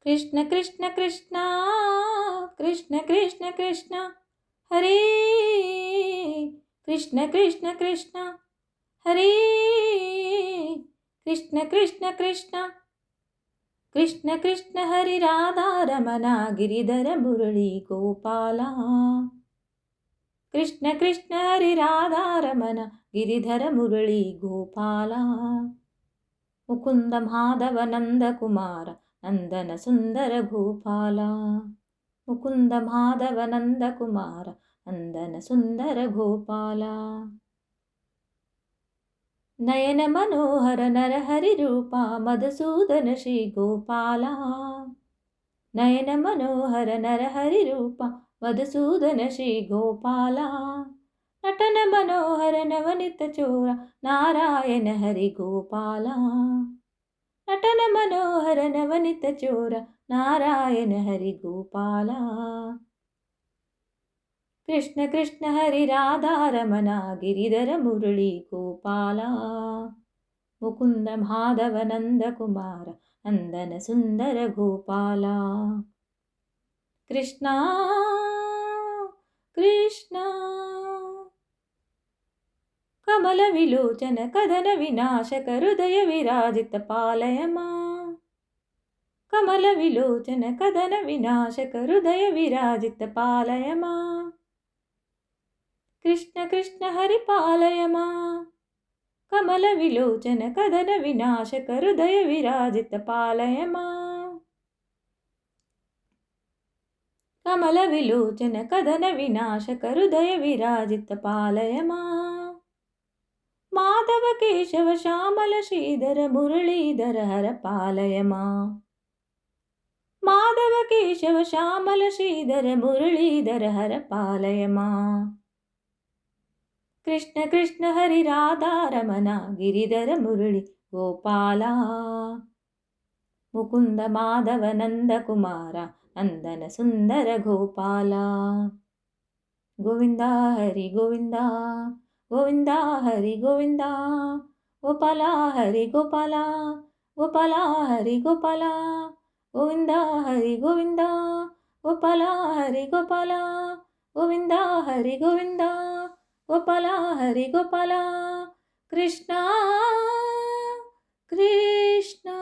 कृष्ण कृष्ण कृष्ण कृष्ण कृष्ण कृष्ण हरे कृष्ण कृष्ण कृष्ण हरे कृष्ण कृष्ण कृष्ण कृष्ण कृष्ण हरि राधा रमण गिरिधर मुरली गोपाला कृष्ण कृष्ण हरि राधा रमण गिरिधर मुरली गोपाला मुकुंद माधव नंद कुमार नंदन सुंदर गोपाला मुकुंद माधव नंद कुमार नंदन सुंदर गोपाला नयन मनोहर नरहरि रूपा मधुसूदन श्री गोपाला नयन मनोहर नरहरि रूपा मधुसूदन श्री गोपाला नटन मनोहर नवनित चोरा नारायण हरि गोपाला नटन मनोहर नवनित चोर नारायण हरि गोपाला कृष्ण कृष्ण हरि राधा रमण गिरिधर मुरली गोपाला मुकुंद माधव नंद कुमार नंदन सुंदर गोपाला कृष्ण कृष्ण कमल विलोचन कदन विनाशक हृदय विराजित पालय मां कमल विलोचन कदन विनाशक हृदय विराजित पालय मां कृष्ण कृष्ण हरि पालय मां कमल विलोचन कदन विनाशक हृदय विराजित पालय मां कमल विलोचन कदन विनाशक हृदय विराजित पालय मां माधव केशव श्यामल श्रीधर मुरलीधर हर पालय मां माधव केशव श्यामल श्रीधर मुरलीधर हर पालय मां कृष्ण कृष्ण हरि राधा रमण गिरिधर मुरली गोपाला मुकुंद माधव नंद कुमार नंदन सुंदर गोपाला गोविंदा हरि गोविंदा गोविंदा हरि गोविंदा गोपाला हरि गोपाला गोपाला हरि गोपाला गोविंदा हरि गोविंदा गोपाला हरि गोपाला गोविंदा हरि गोविंदा गोपाला हरि गोपाला कृष्ण कृष्ण